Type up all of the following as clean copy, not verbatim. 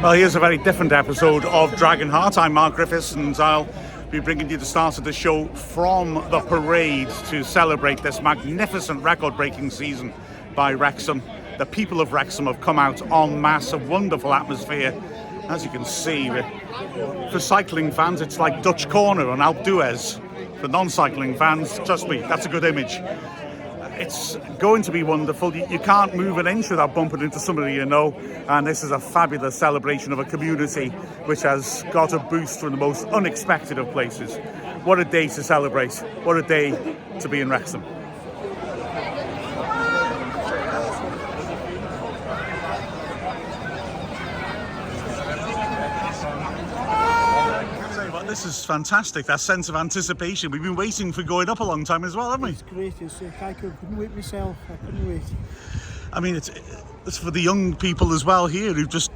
Well, here's a very different episode of Dragonheart. I'm Mark Griffiths, and I'll be bringing you the start of the show from the parade to celebrate this magnificent record-breaking season by Wrexham. The people of Wrexham have come out en masse, a wonderful atmosphere. As you can see, for cycling fans, it's like Dutch Corner on Alpe d'Huez. For non-cycling fans, trust me, that's a good image. It's going to be wonderful. You can't move an inch without bumping into somebody you know, and this is a fabulous celebration of a community which has got a boost from the most unexpected of places. What a day to celebrate. What a day to be in Wrexham. This is fantastic, that sense of anticipation. We've been waiting for going up a long time as well, haven't we? It's great, I couldn't wait myself, I couldn't wait. I mean, it's for the young people as well here who just,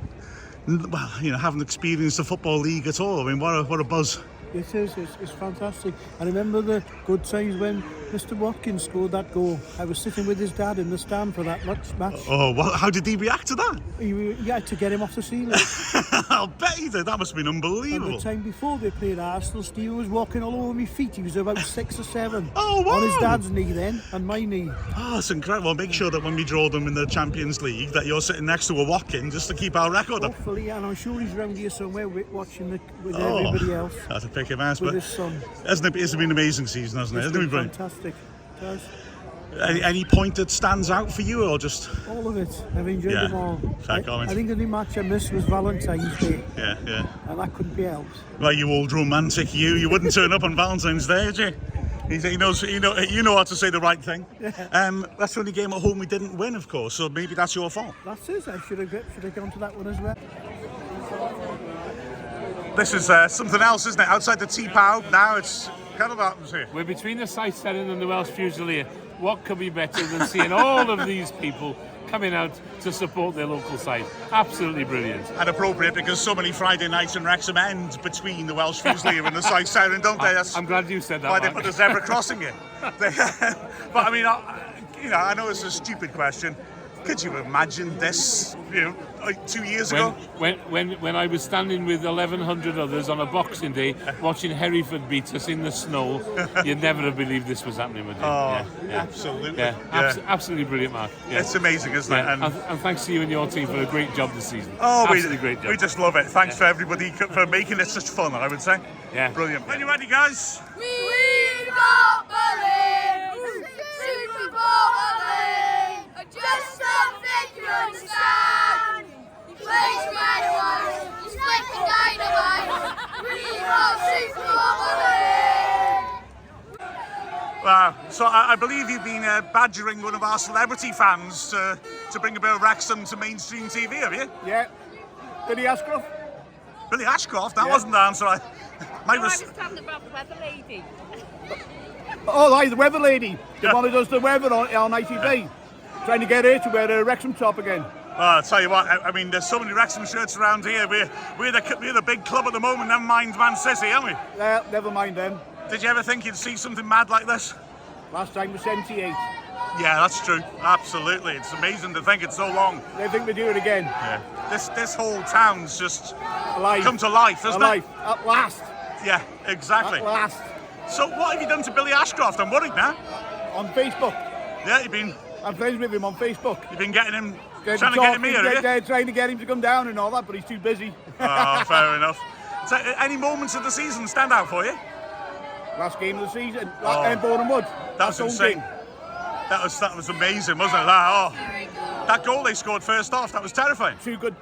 well, you know, haven't experienced the Football League at all. I mean, what a buzz. It is, it's fantastic. I remember the good times when Mr. Watkins scored that goal. I was sitting with his dad in the stand for that match. Oh, well, how did he react to that? You had to get him off the ceiling. I'll bet he did. That must have been unbelievable. And the time before they played Arsenal, Steve was walking all over my feet. He was about 6 or 7. Oh, wow. On his dad's knee then, and my knee. Oh, that's incredible. Well, make sure that when we draw them in the Champions League, that you're sitting next to a Watkins just to keep our record up. Hopefully, and I'm sure he's round here somewhere watching with everybody else. That's a pick him ass, with but his son. It's been an amazing season, hasn't it? It's been fantastic. It has. Any point that stands out for you, or just all of it? I've enjoyed them all. I think the only match I missed was Valentine's Day. Yeah. And that couldn't be helped. Well, you old romantic, you wouldn't turn up on Valentine's Day, would you? You know how to say the right thing. Yeah. That's the only game at home we didn't win, of course. So maybe that's your fault. That's it. I should have gone to that one as well. This is something else, isn't it? Outside the T-Pow, now it's kind of atmosphere. We're between the Sight Seven and the Welsh Fusilier. What could be better than seeing all of these people coming out to support their local side? Absolutely brilliant. And appropriate, because so many Friday nights in Wrexham end between the Welsh Fusilier and the Sight Seven, don't they? I'm glad you said that, why Mark. they put the zebra crossing it. But I mean, I know it's a stupid question. Could you imagine this, like 2 years ago? When I was standing with 1,100 others on a Boxing Day watching Hereford beat us in the snow, you'd never have believed this was happening, would you? Oh, yeah. Absolutely. Yeah. Absolutely brilliant, Mark. Yeah. It's amazing, isn't it? And thanks to you and your team for a great job this season. Oh, absolutely great job. We just love it. Thanks for everybody for making it such fun, I would say. Yeah. Brilliant. When you ready, guys? We've got Berlin! Super Bowl! Just something you understand. You place where it was, you split the dynamite. We've got Super Bowl! Wow. So I believe you've been badgering one of our celebrity fans to bring a bit of Wrexham to mainstream TV, have you? Yeah. Billy Ashcroft. Billy Ashcroft? That wasn't the answer. I was talking about the weather lady. Oh, right, the weather lady. The one who does the weather on ITV. Trying to get her to wear a Wrexham top again. Well, I'll tell you what, I mean, there's so many Wrexham shirts around here. We're the big club at the moment, never mind Man City, aren't we? Never mind them. Did you ever think you'd see something mad like this? Last time was 78. Yeah, that's true. Absolutely. It's amazing to think it's so long. They think they do it again. Yeah. This whole town's just alive. Come to life, hasn't it? At last. Yeah, exactly. At last. So what have you done to Billy Ashcroft? I'm worried now. On Facebook. Yeah, you've been... I'm friends with him on Facebook. You've been getting him... trying to get him here, have you? Trying to get him to come down and all that, but he's too busy. Oh, fair enough. So, any moments of the season stand out for you? Last game of the season, Boreham Wood. That's insane. That was amazing, wasn't it? That goal they scored first off, that was terrifying. Two good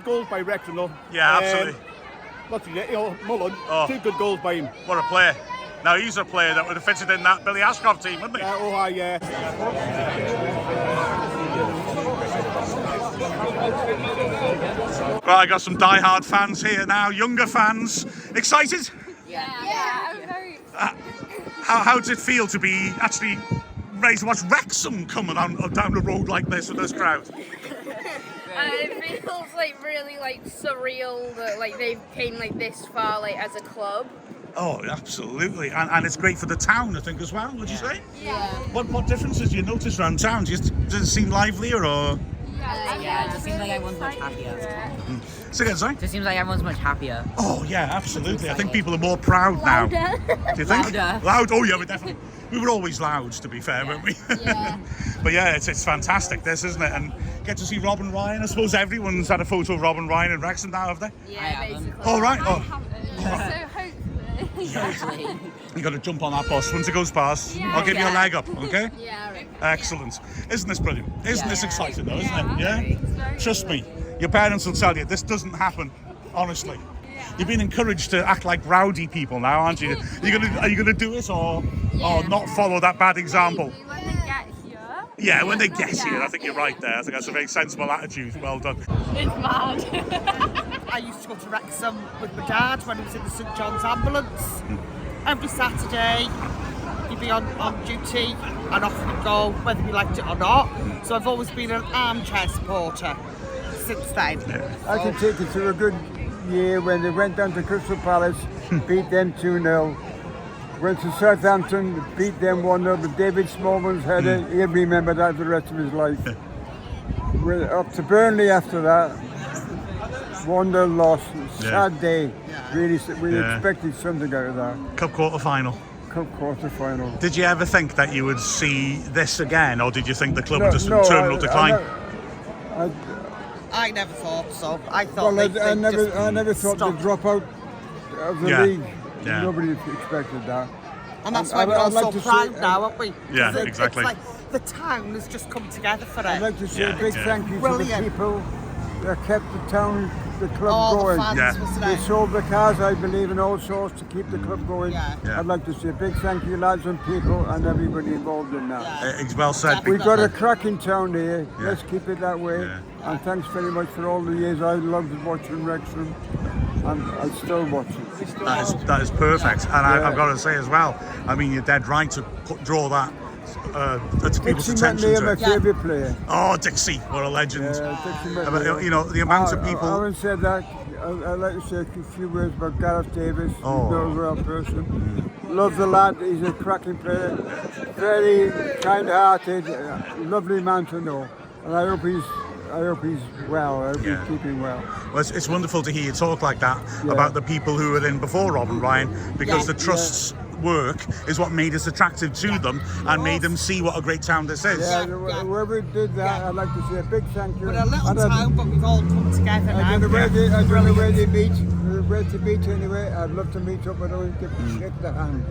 goals by Wrexham, though. Yeah, absolutely. Mullen, 2 good goals by him. What a player. Now, he's a player that would have fitted in that Billy Ashcroft team, wouldn't he? Yeah. Well, I got some die-hard fans here now, younger fans. Excited? Yeah, I'm very... How does it feel to be actually ready to watch Wrexham coming down the road like this with this crowd? It feels like really surreal that they came this far as a club. Oh, absolutely. And it's great for the town, I think, as well, would you say? Yeah. What differences do you notice around town? Does it seem livelier or...? Yeah, it just seems like everyone's much happier. Say again, sorry? It just seems like everyone's much happier. Oh, yeah, absolutely. I think people are more proud now. Do you think? Louder. Loud? Oh, yeah, we definitely... We were always loud, to be fair, weren't we? Yeah. But yeah, it's fantastic, this, isn't it? And get to see Rob and Ryan. I suppose everyone's had a photo of Rob and Ryan in Wrexham now, have they? Yeah, basically. Oh, right. Oh. So hopefully. You got to jump on that bus once it goes past. I'll give you a leg up, okay? Yeah, right. Excellent. Isn't this brilliant? Isn't this exciting though, isn't it? Yeah, Yeah? it's very Trust me, your parents will tell you this doesn't happen, honestly. You've been encouraged to act like rowdy people now, aren't you? Are you gonna do it or not follow that bad example? When they get here. Yeah, when they get here, I think you're right there. I think that's a very sensible attitude. Well done. It's mad. I used to go to Wrexham with my dad when he was in the St John's ambulance. Every Saturday, he'd be on duty and off we'd go, whether we liked it or not. So I've always been an armchair supporter since then. I can take you through a good year when they went down to Crystal Palace, beat them 2-0. Went to Southampton, beat them 1-0, but David Smallman's header, he'll remember that for the rest of his life. We're up to Burnley after that. 1-0 loss, sad day. Really, we expected something out of that. Cup quarter final. Cup quarter final. Did you ever think that you would see this again, or did you think the club was just in terminal decline? I never thought so. I thought I never thought they'd drop out of the league. Yeah. Nobody expected that. And that's why we're all so proud now, aren't we? Yeah, exactly. It's like the town has just come together for it. I'd like to say a big thank you to the people that kept the club all going. The fans was They there. sold the cars, I believe, and all sorts to keep the club going. I'd like to say a big thank you, lads and people, and everybody involved in that. It's well said. We've got a cracking town here. Let's keep it that way. And thanks very much for all the years I loved watching Wrexham, and I still watch it. That is perfect. And I've got to say as well, I mean, you're dead right to draw that to people's Dixie attention McNeil, to my it. favourite player. Oh, Dixie, what a legend. Dixie McNeil. You know, the amount of people... Having said that, I'd like to say a few words about Gareth Davis. He's not a real person. Love the lad, he's a cracking player. Very kind-hearted, lovely man to know. And I hope he's well, I hope he's keeping well. Well, it's wonderful to hear you talk like that about the people who were in before Rob and Ryan, because the Trust's work is what made us attractive to them and made them see what a great town this is. Whoever did that, I'd like to say a big thank you. We're a little town, but we've all come together now. I don't know where they meet. Where to meet anyway. I'd love to meet up, but I don't get to shake the hand.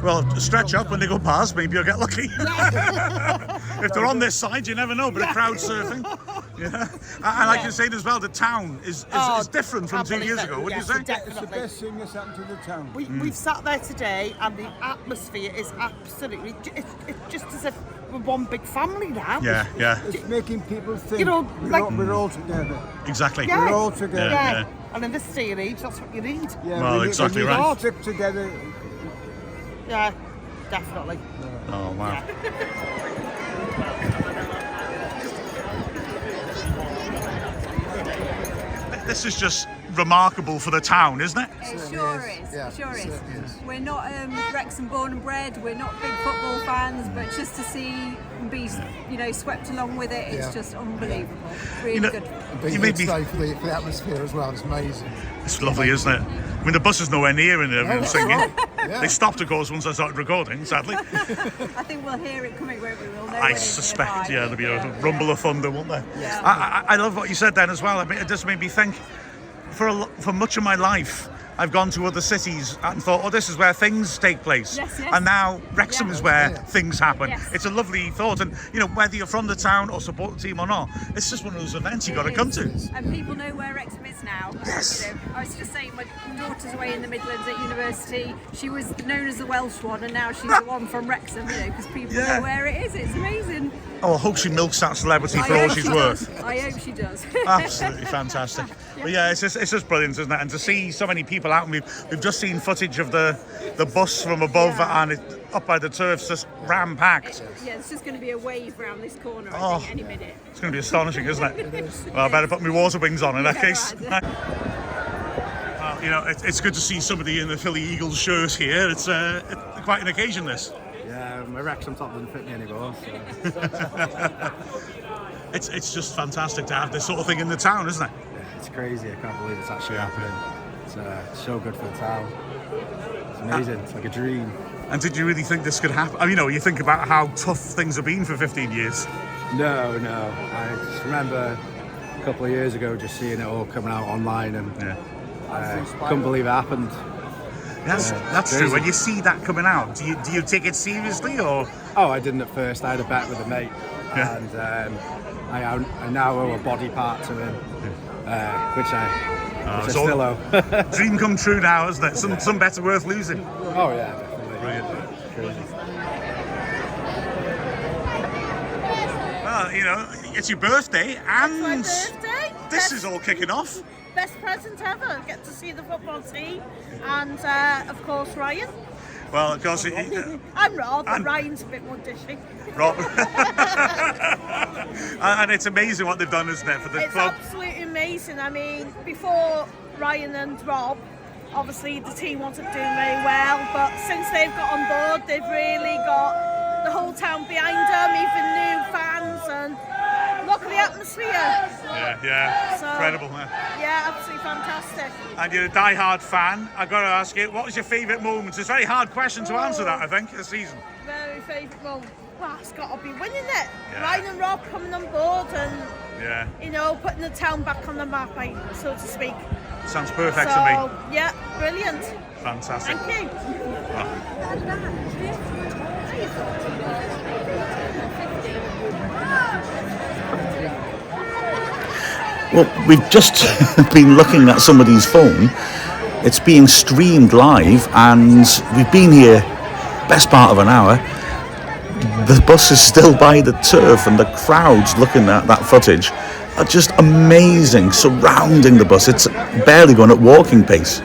Well, stretch up when they go past, maybe you'll get lucky. If they're on this side, you never know, but a crowd surfing. And like you're saying as well, the town is different from 2 years ago, wouldn't you say? It's the best thing that's happened to the town. We've sat there today and the atmosphere is absolutely, it's just as if we're one big family now. It's making people think, you know, like, we're all together. Exactly. We're all together. And in this day and age, that's what you need. Well, exactly we right. all stick together. Yeah, definitely. Oh, wow. This is just remarkable for the town, isn't it? It sure is. It sure is. We're not Wrexham born and bred. We're not big football fans, but just to see and be, swept along with it, it's just unbelievable. Really good. You made me stay for the atmosphere as well. It's amazing. It's lovely, isn't it? I mean, the bus is nowhere near and everyone's singing. They stopped, of course, once I started recording, sadly. I think we'll hear it coming, won't we? We'll know I suspect, there'll be a rumble of thunder, won't there? Yeah. I love what you said then as well. I mean, it just made me think, for much of my life, I've gone to other cities and thought, this is where things take place. Yes. And now Wrexham is where things happen. Yes. It's a lovely thought. And, whether you're from the town or support the team or not, it's just one of those events you've got to come to. And people know where Wrexham is now. Yes. I was just saying, my daughter's away in the Midlands at university. She was known as the Welsh one, and now she's the one from Wrexham, because people know where it is. It's amazing. Oh, I hope she milks that celebrity for all she's worth. I hope she does. Absolutely fantastic. But it's just brilliant, isn't it? And to see so many people out, and we've just seen footage of the bus from above and it's up by the turf, just ram-packed. It's just going to be a wave round this corner, I think, any minute. It's going to be astonishing, isn't it? Well, I better put my water wings on in that case. you know, it's good to see somebody in the Philly Eagles shirt here. It's quite an occasion, this. Yeah, my Wrexham top doesn't fit me anymore. So. It's just fantastic to have this sort of thing in the town, isn't it? Yeah, it's crazy. I can't believe it's actually happening. It's so good for the town. It's amazing. It's like a dream. And did you really think this could happen? I mean, you know, you think about how tough things have been for 15 years. No. I just remember a couple of years ago just seeing it all coming out online, and couldn't believe it happened. That's true. When you see that coming out, do you take it seriously, or? Oh, I didn't at first. I had a bet with a mate, and I now owe a body part to him, which I still owe. Dream come true now, isn't it? Some bets are worth losing. Oh yeah, definitely. Brilliant. Crazy. Well, you know, it's your birthday, and my birthday. This is all kicking off. Best present ever. Get to see the football team, and of course Ryan. Well, of course, I'm Rob, but Ryan's a bit more dishy. Rob. And it's amazing what they've done, isn't it, for the club? It's absolutely amazing. I mean, before Ryan and Rob, obviously the team wasn't doing very well, but since they've got on board, they've really got the whole town behind them, even new fans, and look at the atmosphere. Yeah, so, incredible. Yeah, absolutely fantastic. And you're a die-hard fan. I've got to ask you, what was your favourite moment? It's a very hard question to answer that, I think, this season. Very favourite moment. Well, it's got to be winning it. Yeah. Ryan and Rob coming on board and, you know, putting the town back on the map, so to speak. Sounds perfect so, to me. Yeah, brilliant. Fantastic. Thank you. Well, we've just been looking at somebody's phone. It's being streamed live, and we've been here best part of an hour. The bus is still by the turf, and the crowds looking at that footage are just amazing, surrounding the bus. It's barely going at walking pace.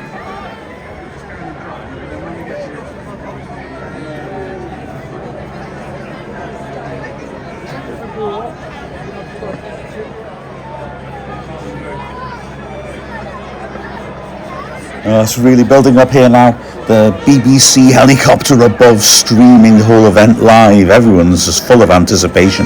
It's really building up here now. The BBC helicopter above, streaming the whole event live. Everyone's just full of anticipation.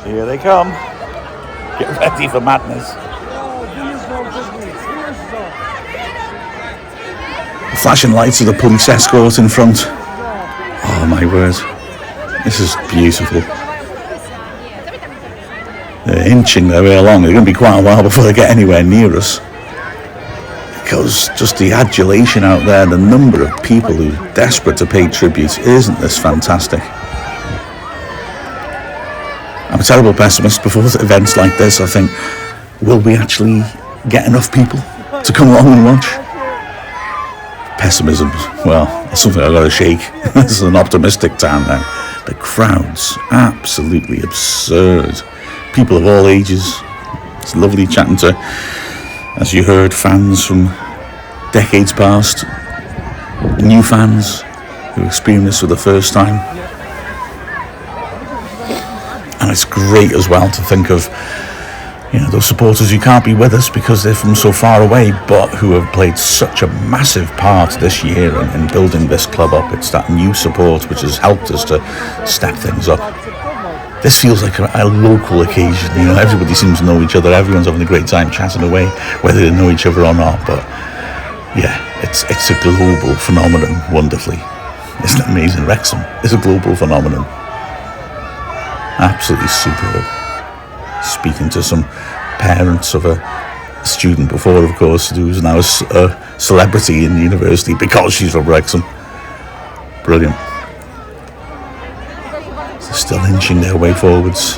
Here they come. Get ready for madness. The flashing lights of the police escort in front. Oh my word. This is beautiful. They're inching their way along. They're going to be quite a while before they get anywhere near us. Because just the adulation out there, the number of people who are desperate to pay tribute. Isn't this fantastic? I'm a terrible pessimist before events like this. I think, will we actually get enough people to come along and watch? Pessimism, well, that's something I've got to shake. This is an optimistic town now. The crowds, absolutely absurd. People of all ages. It's lovely chatting to, as you heard, fans from decades past, new fans who experienced this for the first time. And it's great as well to think of, you know, those supporters who can't be with us because they're from so far away, but who have played such a massive part this year in building this club up. It's that new support which has helped us to step things up. This feels like a local occasion, you know, everybody seems to know each other, everyone's having a great time chatting away, whether they know each other or not, but yeah, it's a global phenomenon, wonderfully. Isn't it amazing? Wrexham is a global phenomenon. Absolutely superb. Speaking to some parents of a student before, of course, who's now a celebrity in the university because she's from Wrexham. Brilliant. They're still inching their way forwards.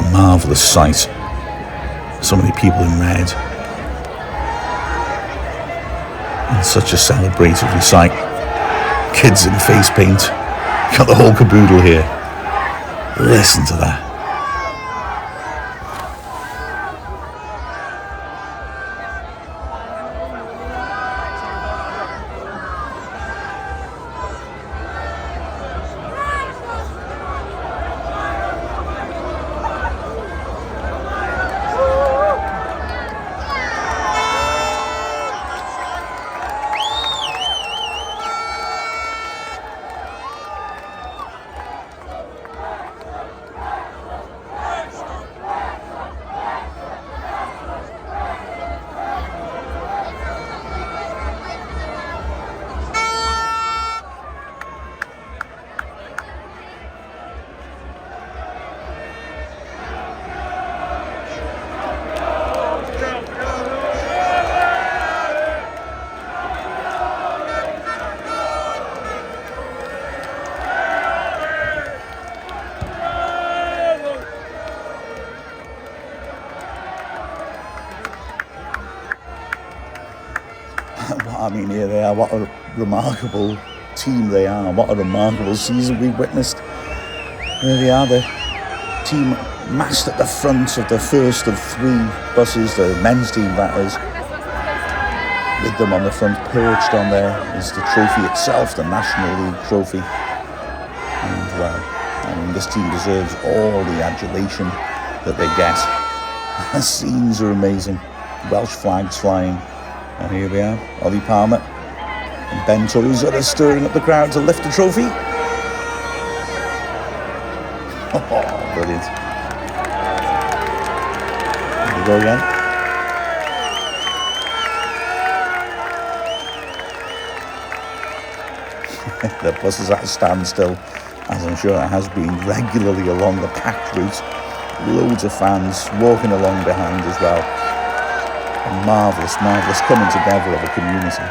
A marvellous sight. So many people in red. And such a celebratory sight. Kids in face paint. Got the whole caboodle here. Listen to that. I mean, here they are. What a remarkable team they are. What a remarkable season we've witnessed. Here they are, the team massed at the front of the first of 3 buses, the men's team that is. With them on the front, perched on there is the trophy itself, the National League trophy. And well, I mean, this team deserves all the adulation that they get. The scenes are amazing. Welsh flags flying. And here we are, Ollie Palmer and Ben Tozer are stirring up the crowd to lift the trophy. Oh, brilliant. Here we go again. The bus is at a standstill, as I'm sure it has been regularly along the packed route. Loads of fans walking along behind as well. A marvellous coming together of a community.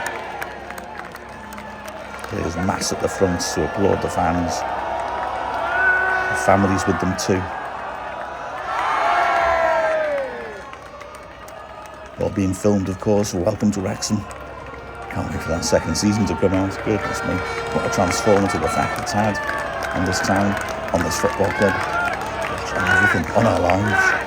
There's mass at the front to applaud the fans. The families with them too. All being filmed, of course. Welcome to Wrexham. Can't wait for that second season to come out. Goodness me. What a transformative effect it's had on this town, on this football club, on everything, on our lives.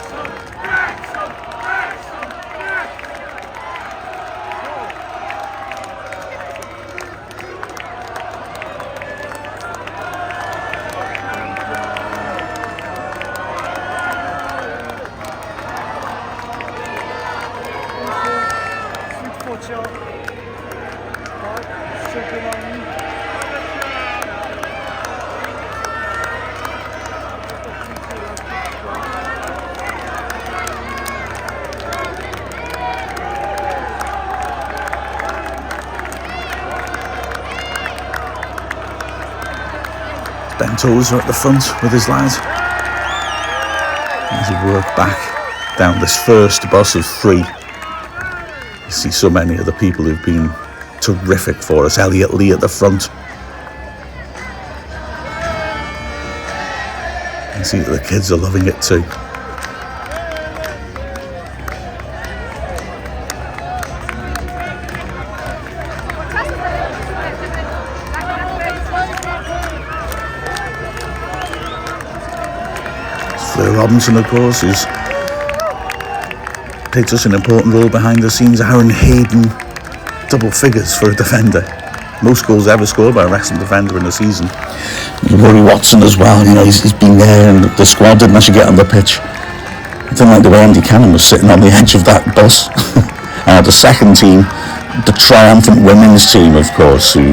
Ben Tozer at the front with his lads as he worked back down this first bus of 3. You see so many of the people who've been terrific for us. Elliot Lee at the front. You see that the kids are loving it too. Robinson, of course, who's played such an important role behind the scenes. Aaron Hayden, double figures for a defender. Most goals ever scored by a Wrexham defender in a season. Rory Watson as well, you know, he's been there, and the squad didn't actually get on the pitch. I didn't like the way Andy Cannon was sitting on the edge of that bus. The second team, the triumphant women's team, of course, who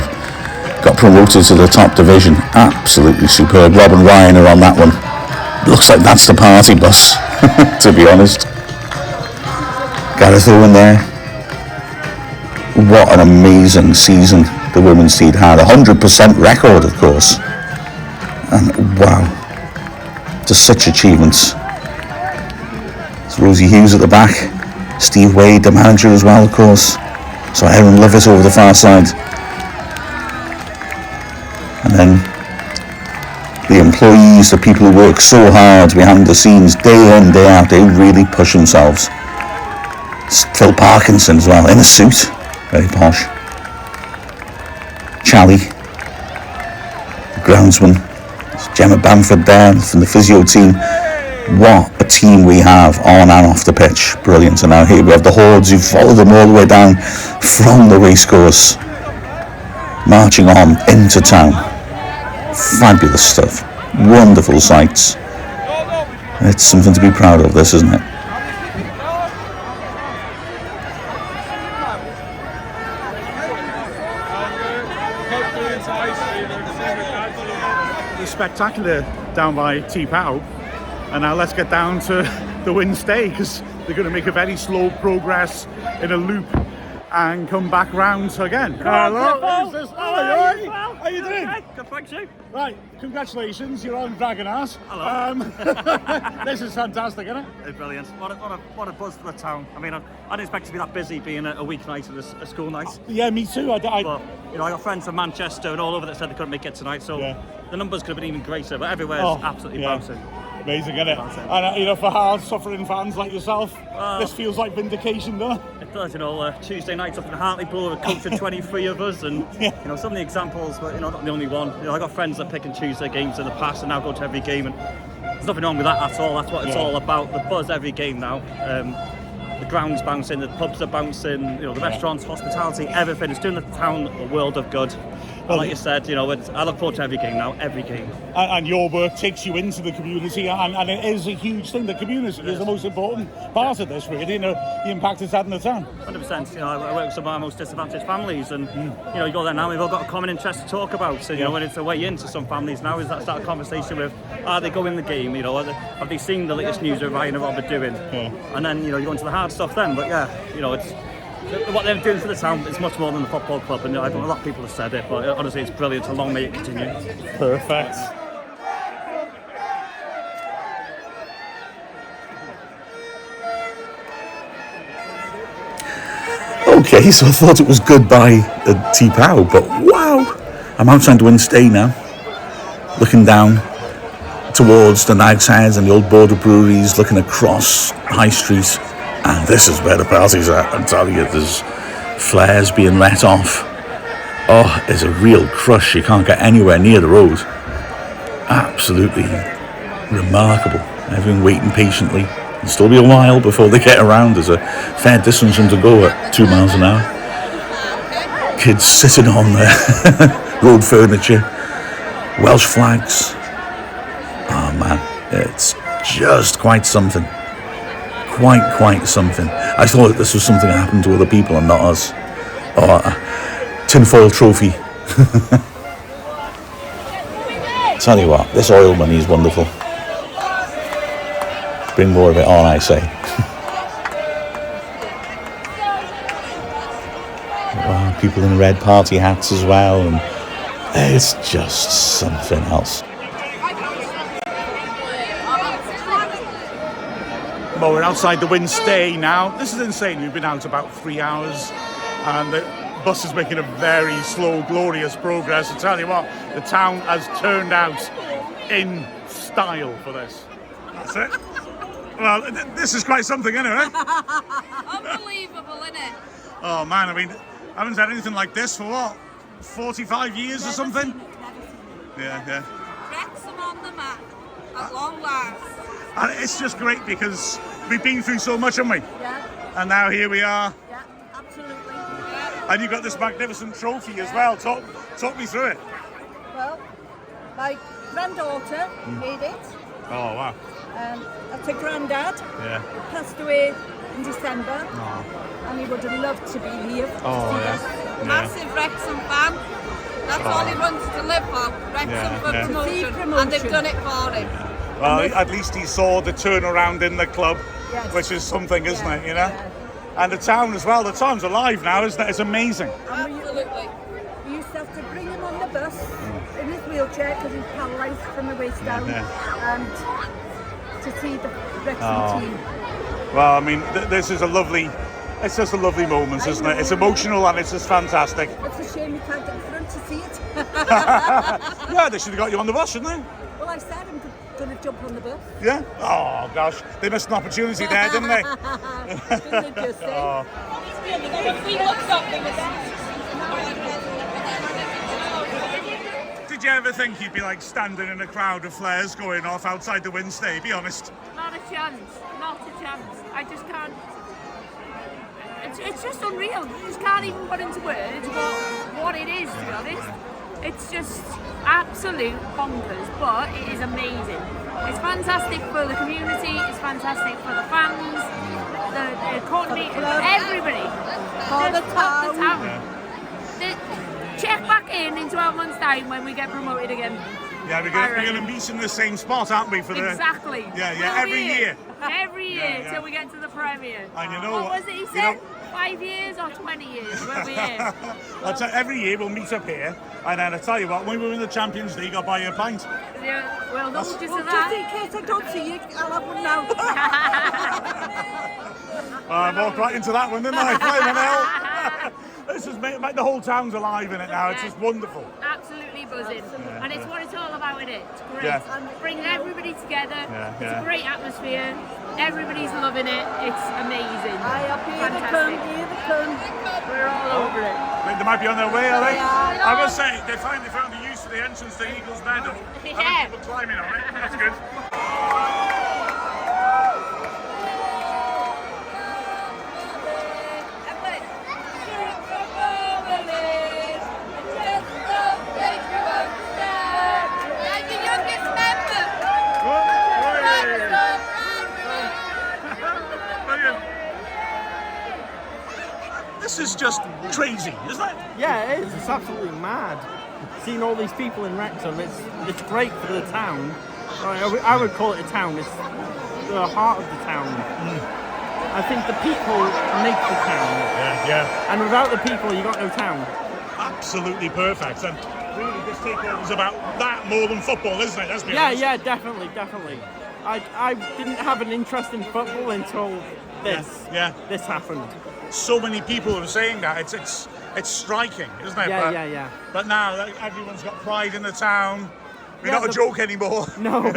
got promoted to the top division. Absolutely superb. Rob and Ryan are on that one. Looks like that's the party bus, to be honest. Gareth Owen there. What an amazing season the women's team had. 100% record, of course. And wow, just such achievements. It's Rosie Hughes at the back. Steve Wade, the manager as well, of course. So Aaron Lovis over the far side. And then the employees, the people who work so hard behind the scenes, day in, day out, they really push themselves. Phil Parkinson as well, in a suit. Very posh. Charlie, the groundsman. There's Gemma Bamford there from the physio team. What a team we have on and off the pitch. Brilliant. And now here we have the hordes who follow them all the way down from the racecourse, marching on into town. Fabulous stuff. Wonderful sights. It's something to be proud of, this, isn't it? Spectacular down by T-Pow, and now let's get down to the win stay, because they're going to make a very slow progress in a loop and come back round again. Hello, how are you doing? Good, thanks you. Right, congratulations, you're on Dragonheart. Hello. This is fantastic, isn't it? It's brilliant. What a buzz for the town. I mean, I didn't expect to be that busy being a weeknight and a school night. Yeah, me too. But, you know, I got friends from Manchester and all over that said they couldn't make it tonight, so the numbers could have been even greater, but everywhere's absolutely bouncing. Amazing, isn't it? And you know, for hard-suffering fans like yourself, this feels like vindication, doesn't it? It does, you know. Tuesday nights up in Hartlepool, a coach of 23 of us, and you know, some of the examples, but you know, not the only one. You know, I got friends that pick and choose their games in the past and now go to every game, and there's nothing wrong with that at all. That's what it's all about. The buzz every game now. The ground's bouncing, the pubs are bouncing, you know, the restaurants, hospitality, everything. It's doing the town a world of good. Well, like you said, you know, I look forward to every game now, every game. And your work takes you into the community, and it is a huge thing. The community is the most important part of this, really, you know, the impact it's had in the town. 100%. You know, I work with some of our most disadvantaged families, and you know, you go there now, we've all got a common interest to talk about. So, you know, when it's a way into some families now, is that start a conversation with, are they going the game? You know, have they seen the latest news of Ryan and Rob are doing? And then, you know, you go into the hard stuff then. But yeah, you know, it's what they're doing for the town is much more than the football club, and I know a lot of people have said it, but honestly it's brilliant, so long may it continue. Perfect. Okay, so I thought it was goodbye at T-Pow, but wow, I'm outside the win stay now, looking down towards the Nag's Head and the old border breweries, looking across High Street. And this is where the party's at, I'm telling you. There's flares being let off. Oh, it's a real crush. You can't get anywhere near the road. Absolutely remarkable. Everyone waiting patiently. It'll still be a while before they get around. There's a fair distance from to go at 2 miles an hour. Kids sitting on the road furniture. Welsh flags. Oh man, it's just quite something. Quite something. I thought this was something that happened to other people and not us. Oh, a tinfoil trophy. Tell you what, this oil money is wonderful. Bring more of it on, I say. Oh, people in red party hats as well, and it's just something else. Well, we're outside the win stay now. This is insane. We've been out about 3 hours, and the bus is making a very slow, glorious progress. I tell you what, the town has turned out in style for this. That's it. Well, this is quite something, isn't it? Unbelievable, isn't it? Oh man, I mean, I haven't had anything like this for what, 45 years or something? Yeah. Wrexham on the map, at long last. And it's just great because we've been through so much, haven't we? Yeah. And now here we are. Yeah, absolutely. And you've got this magnificent trophy as well. Talk me through it. Well, my granddaughter made it. Oh, wow. That's her granddad. Yeah. Passed away in December. Oh. And he would have loved to be here. Oh, yeah. Massive Wrexham fan. That's all he wants to live for. Wrexham for promotion. And they've done it for him. Well, at least he saw the turnaround in the club, which is something, isn't it, you know? And the town as well. The town's alive now, isn't it? It's amazing. Absolutely. We used to have to bring him on the bus in his wheelchair because he's paralysed from the waist down and to see the Wrexham team. Well, I mean, this is it's just a lovely moment, isn't it? It's emotional and it's just fantastic. It's a shame you can't get in front to see it. Yeah, they should have got you on the bus, shouldn't they? Well, I said I'm going to jump on the bus. Yeah? Oh, gosh. They missed an opportunity there, didn't they? Didn't they just, Oh. Did you ever think you'd be like standing in a crowd of flares going off outside the Wednesday? Be honest. Not a chance. Not a chance. I just can't. It's just unreal. You just can't even put into words what it is, to be honest. It's just absolute bonkers, but it is amazing. It's fantastic for the community, it's fantastic for the fans, the economy, everybody. For the town. Check back in 12 months' time when we get promoted again. Yeah, we're going to meet in the same spot, aren't we? Exactly. Yeah, every year. Every year till we get to the Premier. And you know what was it he said? 5 years or 20 years when we're here? Every year we'll meet up here, and then I tell you what, when we win the Champions League, I'll buy you a pint. Yeah, well, no, just Just that. in case I don't see you, I'll have one now. I walked right into that one, didn't I? Flaming hell. This is made the whole town's alive in it now. It's just wonderful. Absolutely buzzing. And it's what it's all about, isn't it? It's great. Yeah. Bringing everybody together. Yeah, It's a great atmosphere. Everybody's loving it. It's amazing. Here they come. We're all over it. They might be on their way, are they? Yeah. I must say, they finally found the use for the entrance to Eagles Meadow. Yeah. People climbing on it. That's good. This is just crazy, isn't it? Yeah, it is. It's absolutely mad. Seeing all these people in Wrexham, it's great for the town. I would call it a town. It's the heart of the town. I think the people make the town. Yeah. And without the people, you got no town. Absolutely perfect. And really, this takeover is about that more than football, isn't it? Let's be honest. Yeah, definitely. I didn't have an interest in football until this. Yeah. This happened. So many people are saying that. It's striking, isn't it? Yeah. But now everyone's got pride in the town. We're not a joke anymore. No.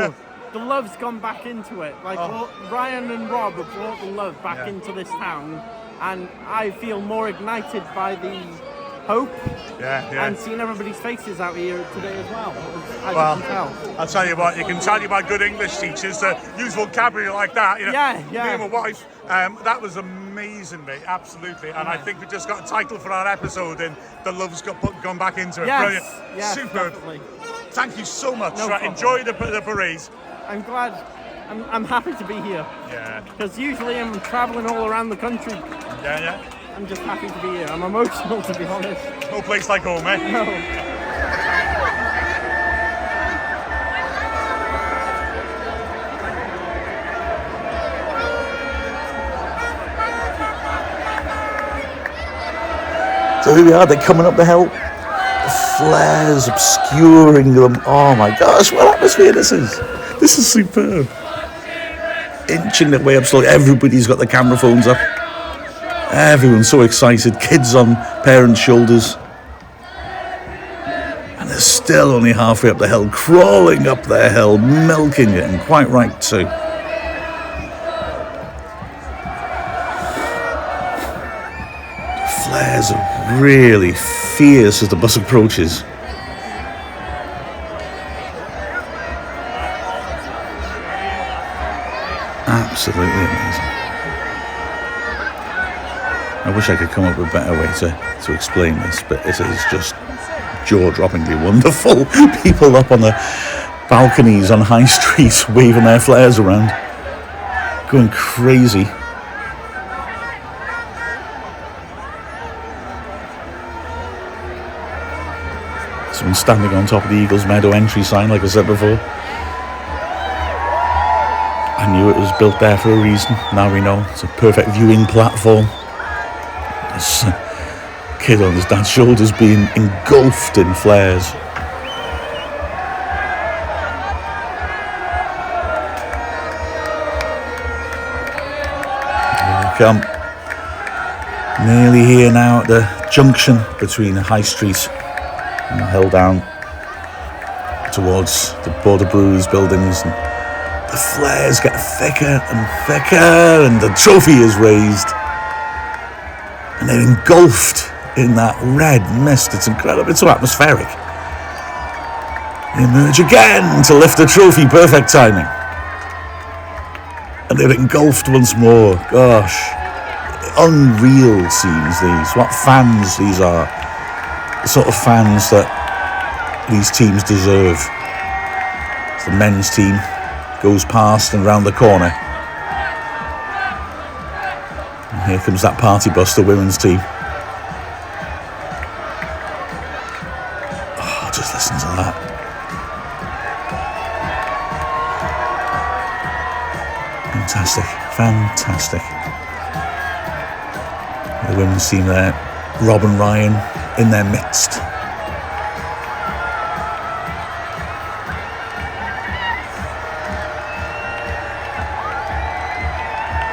The love's gone back into it. Ryan and Rob have brought the love back into this town, and I feel more ignited by the hope and seeing everybody's faces out here today as well. As you can tell. I'll tell you what, you can tell you about good English teachers to use vocabulary like that. You know, Yeah. Me and my wife, that was amazing, mate, absolutely. And I think we just got a title for our episode and the love's gone back into it. Yes, Brilliant. yes, Superb. definitely. Thank you so much. No problem. Enjoy the parade. I'm glad. I'm happy to be here. Yeah. Because usually I'm travelling all around the country. Yeah. I'm just happy to be here. I'm emotional, to be honest. No place like home, eh? No. So here we are, they're coming up the hill. The flares obscuring them. Oh my gosh, what atmosphere this is. This is superb. Inching their way up slowly. Everybody's got their camera phones up. Everyone's so excited. Kids on parents' shoulders. And they're still only halfway up the hill, crawling up their hill, milking it, and quite right too. Flares are really fierce as the bus approaches. Absolutely amazing. I wish I could come up with a better way to explain this, but it is just jaw-droppingly wonderful. People up on the balconies on High Street waving their flares around, going crazy. Someone standing on top of the Eagles Meadow entry sign, like I said before. I knew it was built there for a reason. Now we know it's a perfect viewing platform. This kid on his dad's shoulders being engulfed in flares. Here we come. Nearly here now at the junction between High Street and Lowdown towards the Border Breweries buildings, and the flares get thicker and thicker, and the trophy is raised, and they're engulfed in that red mist. It's incredible. It's so atmospheric. They emerge again to lift the trophy. Perfect timing. And they're engulfed once more. Gosh, unreal scenes these. What fans these are. The sort of fans that these teams deserve. As the men's team goes past and round the corner. And here comes that party bus, the women's team. Oh, just listen to that. Fantastic, fantastic. The women's team there, Rob and Ryan in their midst.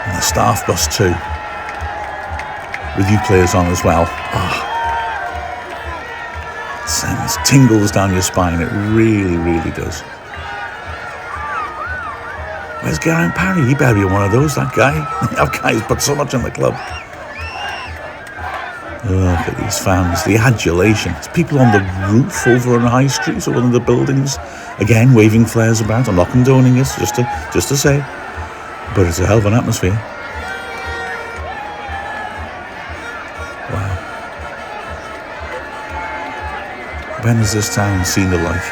And the staff bus too, with you players on as well. It sends tingles down your spine. It really, really does. Where's Geraint Parry? He better be one of those, that guy. That guy's put so much in the club. Look at these fans, the adulation. There's people on the roof over on High Street, so one of the buildings, again waving flares about. I'm not condoning it, just to say, but it's a hell of an atmosphere. Wow. When has this town seen the like?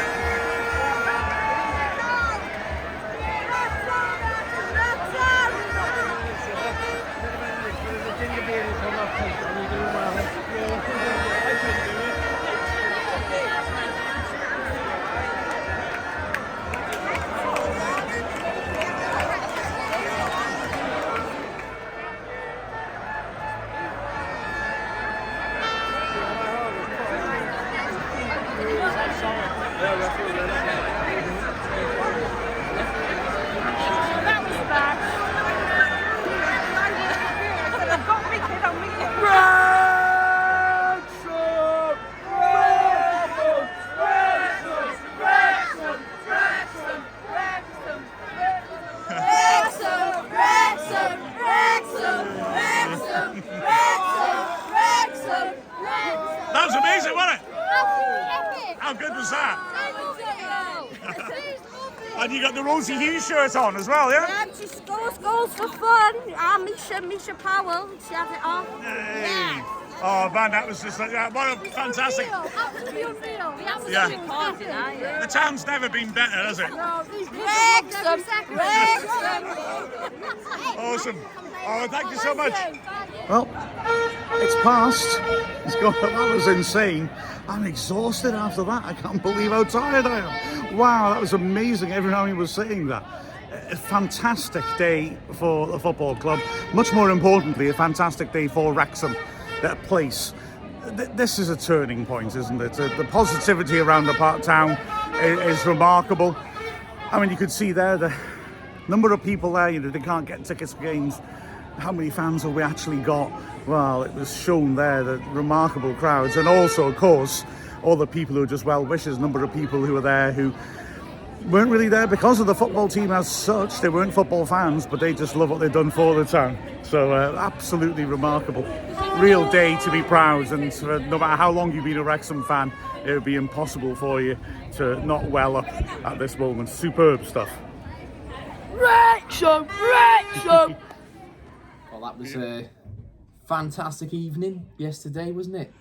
That was amazing, wasn't it? How good was that? And you got the Rosie Hughes shirt on as well, yeah? Yeah, she scores goals for fun. Misha Powell, she has it on. Yeah. Oh man, that was just what a fantastic. Absolutely unreal. Yeah. The town's never been better, has it? Awesome. Oh, thank you so much. Well, it's past. It's gone. That was insane. I'm exhausted after that. I can't believe how tired I am. Wow, that was amazing. Everyone he was saying that. A fantastic day for the football club. Much more importantly, a fantastic day for Wrexham, that place. This is a turning point, isn't it? The positivity around the town is remarkable. I mean, you could see there the number of people there. You know, they can't get tickets for games. How many fans have we actually got? Well, it was shown there, the remarkable crowds, and also, of course, all the people who are just well wishers. Number of people who were there who weren't really there because of the football team as such. They weren't football fans, but they just love what they've done for the town. So absolutely remarkable. Real day to be proud, and no matter how long you've been a Wrexham fan, it would be impossible for you to not well up at this moment. Superb stuff. Wrexham! Well, that was fantastic evening yesterday, wasn't it?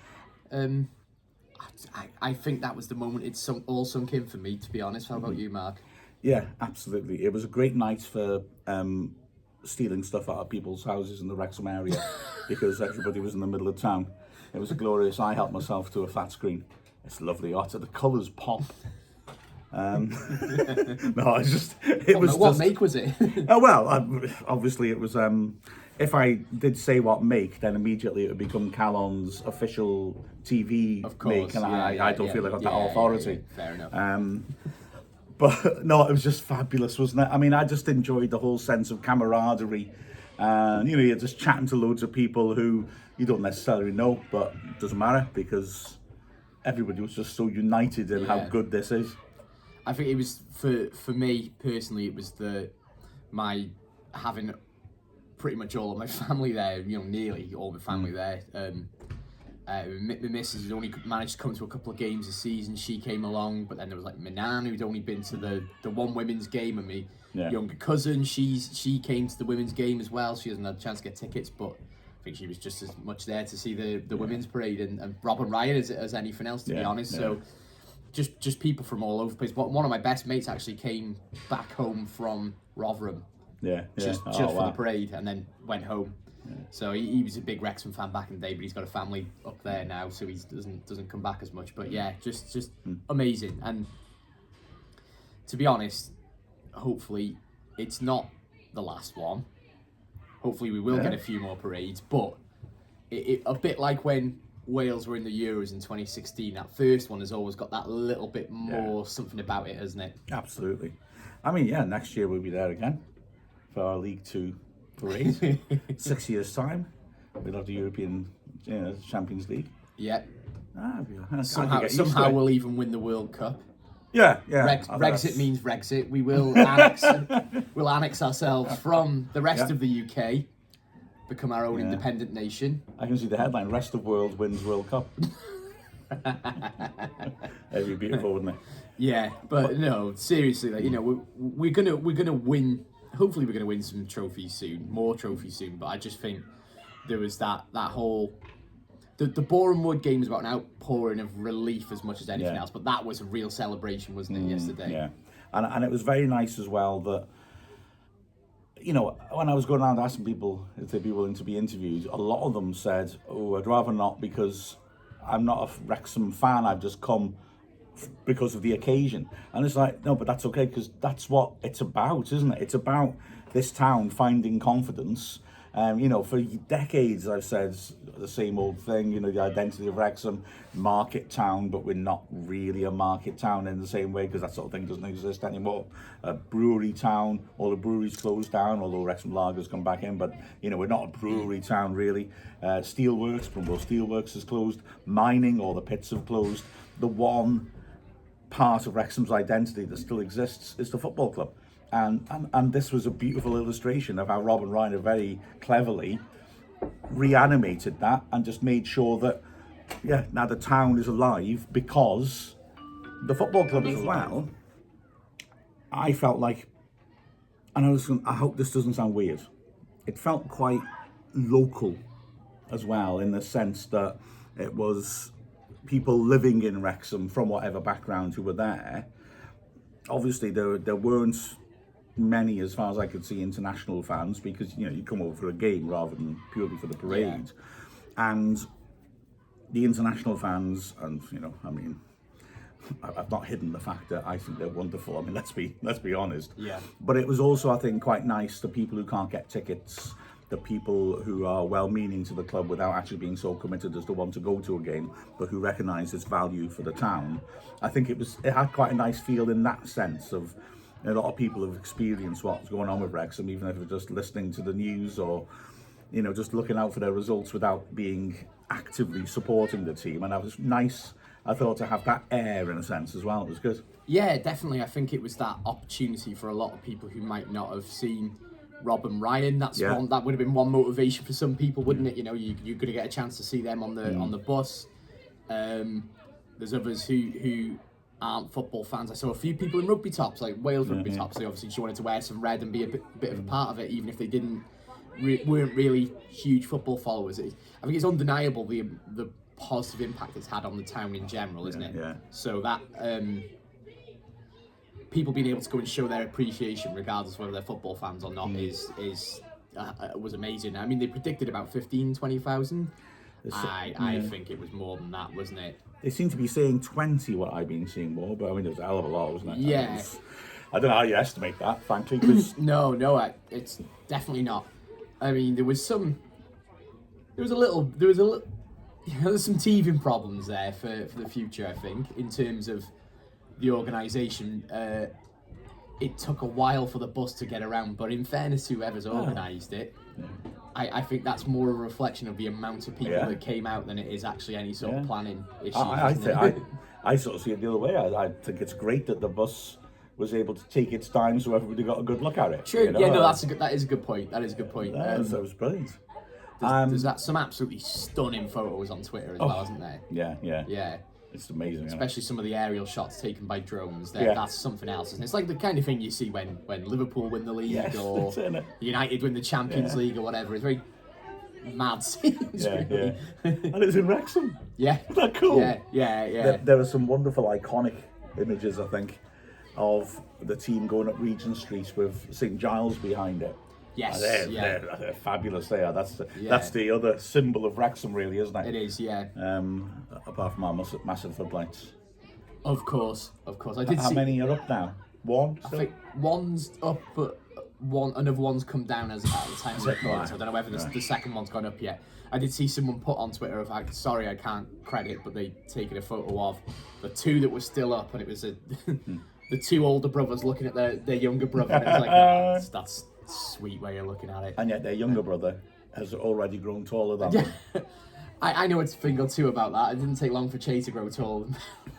I think that was the moment it's all sunk in for me, to be honest. How about you, Mark? Yeah, absolutely. It was a great night for stealing stuff out of people's houses in the Wrexham area because everybody was in the middle of town. It was a glorious. I helped myself to a flat screen. It's lovely art. The colours pop. No, I just. It was. What make was it? Oh well, obviously it was. If I did say what make, then immediately it would become Calon's official TV make, and I don't feel like I've got that authority. Fair enough. But no, it was just fabulous, wasn't it? I mean, I just enjoyed the whole sense of camaraderie. And, you know, you're just chatting to loads of people who you don't necessarily know, but it doesn't matter because everybody was just so united in how good this is. I think it was, for me personally, it was my having pretty much all of my family there, you know, nearly all my family there. My missus had only managed to come to a couple of games this season. She came along, but then there was like my nan who'd only been to the one women's game, and my younger cousin, she came to the women's game as well. She hasn't had a chance to get tickets, but I think she was just as much there to see the women's parade and Rob and Ryan as anything else, to be honest. So just people from all over the place. But one of my best mates actually came back home from Rotherham. Just for the parade, and then went home. So he was a big Wrexham fan back in the day, but he's got a family up there now, so he doesn't come back as much. But yeah, just amazing. And to be honest, hopefully it's not the last one. Hopefully we will get a few more parades, but a bit like when Wales were in the Euros in 2016, that first one has always got that little bit more something about it, hasn't it? Absolutely. I mean, next year we'll be there again for our League 2 parade. 6 years' time, we'll have the European Champions League. Yeah. Somehow we'll even win the World Cup. Yeah. Brexit means Brexit. We will annex ourselves from the rest of the UK, become our own independent nation. I can see the headline: "Rest of World wins World Cup." That'd be beautiful, wouldn't it? Yeah, but no, seriously, like, you know, we're gonna win. Hopefully, we're gonna win some trophies soon, more trophies soon. But I just think there was that whole. The Boreham Wood game was about an outpouring of relief as much as anything else, but that was a real celebration, wasn't it, yesterday? Yeah, and it was very nice as well that, you know, when I was going around asking people if they'd be willing to be interviewed, a lot of them said, "Oh, I'd rather not because I'm not a Wrexham fan. I've just come because of the occasion." And it's like, no, but that's okay because that's what it's about, isn't it? It's about this town finding confidence. You know, for decades I've said the same old thing, you know, the identity of Wrexham, market town, but we're not really a market town in the same way because that sort of thing doesn't exist anymore. A brewery town, all the breweries closed down, although Wrexham Lager's come back in, but, you know, we're not a brewery town really. Steelworks, Brumbo Steelworks is closed. Mining, all the pits have closed. The one part of Wrexham's identity that still exists is the football club. And this was a beautiful illustration of how Rob and Ryan have very cleverly reanimated that and just made sure that, now the town is alive because the football club as well. I felt like, and I hope this doesn't sound weird, it felt quite local as well, in the sense that it was people living in Wrexham from whatever background who were there. Obviously, there weren't many, as far as I could see, international fans because, you know, you come over for a game rather than purely for the parade. And the international fans, and, you know, I mean, I've not hidden the fact that I think they're wonderful. I mean, let's be honest. Yeah. But it was also, I think, quite nice, the people who can't get tickets, the people who are well-meaning to the club without actually being so committed as to want to go to a game, but who recognise its value for the town. I think it had quite a nice feel in that sense of, a lot of people have experienced what's going on with Wrexham, even if they're just listening to the news or, you know, just looking out for their results without being actively supporting the team. And that was nice, I thought, to have that air in a sense as well. It was good. Yeah, definitely. I think it was that opportunity for a lot of people who might not have seen Rob and Ryan. That would have been one motivation for some people, wouldn't it? You know, you're going to get a chance to see them on the bus. There's others who aren't football fans. I saw a few people in rugby tops, like Wales rugby tops. They obviously just wanted to wear some red and be a bit of a part of it, even if they didn't weren't really huge football followers. I think it's undeniable the positive impact it's had on the town in general, isn't it? Yeah. So that people being able to go and show their appreciation, regardless of whether they're football fans or not, was amazing. I mean, they predicted about 20,000. I think it was more than that, wasn't it? They seem to be saying 20, what I've been seeing more, but I mean, there's a hell of a lot, wasn't it? Yeah. I don't know how you estimate that, frankly, because... No, it's definitely not. I mean, there's some teething problems there for the future, I think, in terms of the organisation. It took a while for the bus to get around, but in fairness to whoever's organised it, I think that's more a reflection of the amount of people that came out than it is actually any sort of planning issue. I sort of see it the other way. I think it's great that the bus was able to take its time so everybody got a good look at it. True. You know? Yeah, no, that is a good point. That is a good point. That was brilliant. There's some absolutely stunning photos on Twitter as well, isn't there? Yeah. It's amazing. Especially some of the aerial shots taken by drones. That's something else, isn't it? It's like the kind of thing you see when Liverpool win the league or United win the Champions League or whatever. It's very mad scenes, really. And it was in Wrexham. Yeah. Isn't that cool? Yeah. There are some wonderful iconic images, I think, of the team going up Regent Street with St Giles behind it. Yes, they're fabulous. They are. That's the other symbol of Wrexham, really, isn't it? It is, yeah. Apart from our massive floodlights. Of course. How many are up now? One. I think one's up, but another one's come down at the time of recording. So I don't know whether the second one's gone up yet. I did see someone put on Twitter of like, sorry, I can't credit, but they taken a photo of the two that were still up, and it was the two older brothers looking at their younger brother, and it was like, that's a sweet way of looking at it. And yet their younger brother has already grown taller than them. I know a thing or two about that. It didn't take long for Che to grow taller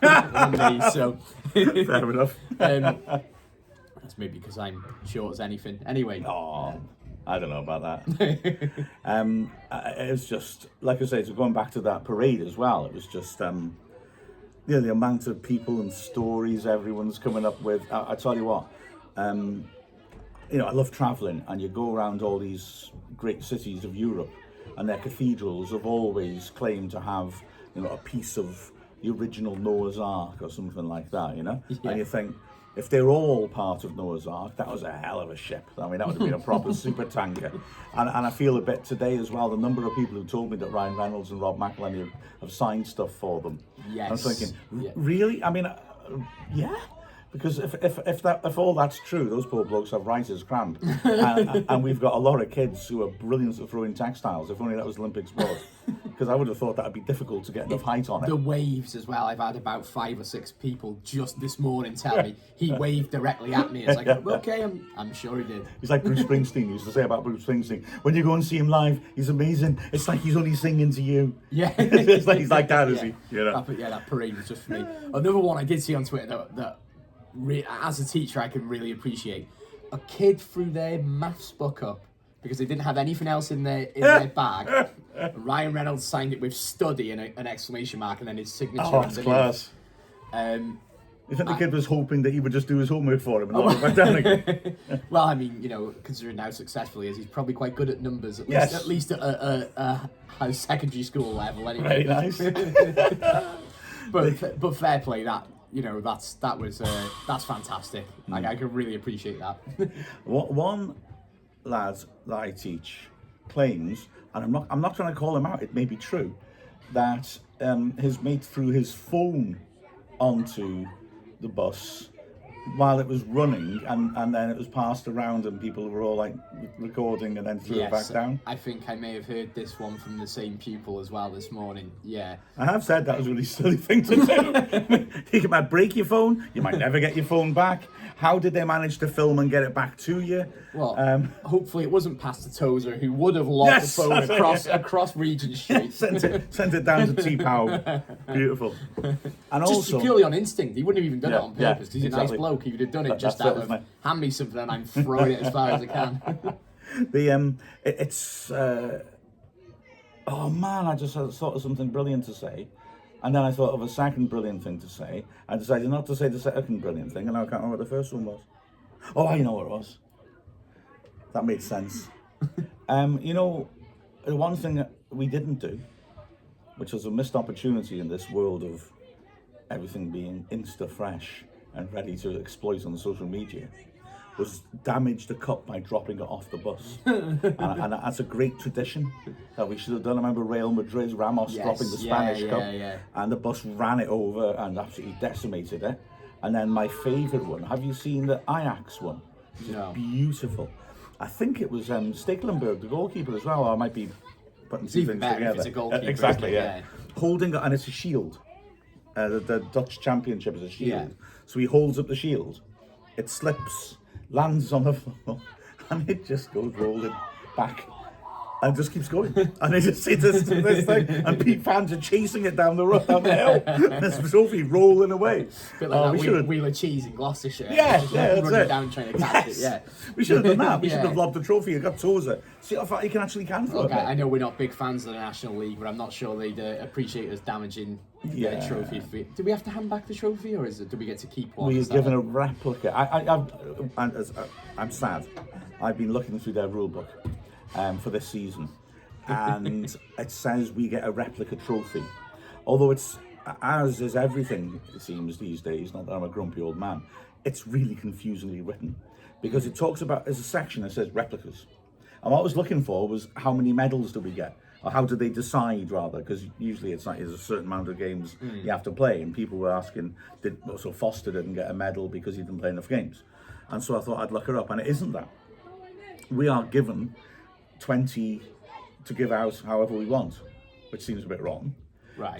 than me, so... Fair enough. That's maybe because I'm short as anything. Anyway. Oh, I don't know about that. It was just, like I say, so going back to that parade as well, it was just... the amount of people and stories everyone's coming up with. I tell you what, I love travelling, and you go around all these great cities of Europe, and their cathedrals have always claimed to have, a piece of the original Noah's Ark or something like that, And you think, if they're all part of Noah's Ark, that was a hell of a ship. I mean, that would have been a proper super tanker. And I feel a bit today as well, the number of people who told me that Ryan Reynolds and Rob McElhenney have signed stuff for them. Yes. I was thinking, really? I mean, yeah. Because if all that's true, those poor blokes have writer's cramp. And we've got a lot of kids who are brilliant at throwing textiles, if only that was Olympic sport. Because I would have thought that would be difficult to get enough height on it. The waves as well. I've had about 5 or 6 people just this morning tell me he waved directly at me. It's like, okay, I'm sure he did. He's like Bruce Springsteen used to say about Bruce Springsteen. When you go and see him live, he's amazing. It's like he's only singing to you. Yeah. He's like that, is he? That parade was just for me. Another one I did see on Twitter that as a teacher I can really appreciate. A kid threw their maths book up because they didn't have anything else in their bag. Ryan Reynolds signed it with study and an exclamation mark, and then his signature. Oh, that's class. You think the kid was hoping that he would just do his homework for him and not go back down again? Well, I mean, considering how successful he is, he's probably quite good at numbers, at least at a secondary school level anyway. Very nice. but fair play, that's fantastic. I can really appreciate that. One lad that I teach claims, and I'm not trying to call him out, it may be true, that his mate threw his phone onto the bus while it was running, and then it was passed around and people were all like recording and then threw it back down. I think I may have heard this one from the same pupil as well this morning. Yeah. I have said that was a really silly thing to do. You might break your phone, you might never get your phone back. How did they manage to film and get it back to you? Well, hopefully it wasn't Pastor Tozer who would have lost the phone across Regent Street. sent it down to T-Pow. Beautiful. And just also purely on instinct. He wouldn't have even done it on purpose. He's a nice bloke. He would have done it just out of hand me something and I'm throwing it as far as I can. Oh man, I just thought of something brilliant to say. And then I thought of a second brilliant thing to say. I decided not to say the second brilliant thing, and now I can't remember what the first one was. Oh, I know what it was. That made sense. You know, the one thing that we didn't do, which was a missed opportunity in this world of everything being insta-fresh and ready to exploit on social media, was damage the cup by dropping it off the bus. and that's a great tradition that we should have done. I remember Real Madrid, Ramos dropping the Spanish cup, and the bus ran it over and absolutely decimated it. And then my favourite one, have you seen the Ajax one? Which is beautiful. I think it was Stekelenburg, the goalkeeper as well, or I might be putting two things together. If it's a goalkeeper, exactly, yeah. Holding it, and it's a shield. The Dutch Championship is a shield. Yeah. So he holds up the shield, it slips, lands on the floor, and it just goes rolling back. And just keeps going, and it just see this thing, and fans are chasing it down the hill, and this trophy rolling away. A bit like that Wheel of Cheese in Gloucestershire. Yeah, just that's running it. down trying to catch it. Yeah, we should have done that. We should have lobbed the trophy and got Tozer. See how far you can actually can for Look, it. I know we're not big fans of the National League, but I'm not sure they'd appreciate us damaging the trophy. Do we have to hand back the trophy, or do we get to keep one? We're given a replica. I'm sad. I've been looking through their rule book for this season, and it says we get a replica trophy. Although it's, as is everything, it seems these days, not that I'm a grumpy old man, it's really confusingly written, because it talks about, there's a section that says replicas. And what I was looking for was how many medals do we get? Or how do they decide, rather? Because usually it's like there's a certain amount of games you have to play, and people were asking, so Foster didn't get a medal because he didn't play enough games. And so I thought I'd look it up, and it isn't that. We are given 20 to give out however we want, which seems a bit wrong. Right.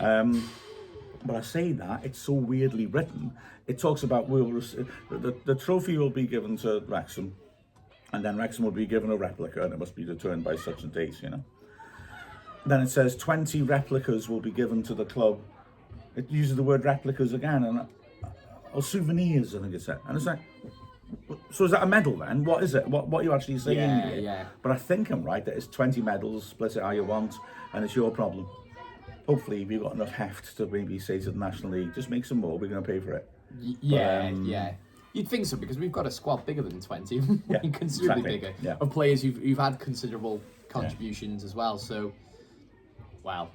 But I say that, it's so weirdly written. It talks about the trophy will be given to Wrexham, and then Wrexham will be given a replica, and it must be determined by such a date, you know. Then it says 20 replicas will be given to the club. It uses the word replicas again, or souvenirs, I think it said. And it's like, so is that a medal then? What is it? What are you actually saying here? Yeah. But I think I'm right that it's 20 medals, split it how you want, and it's your problem. Hopefully we've got enough heft to maybe say to the National League, just make some more, we're going to pay for it. Yeah. You'd think so, because we've got a squad bigger than 20, considerably bigger, of players who've had considerable contributions as well. So, well,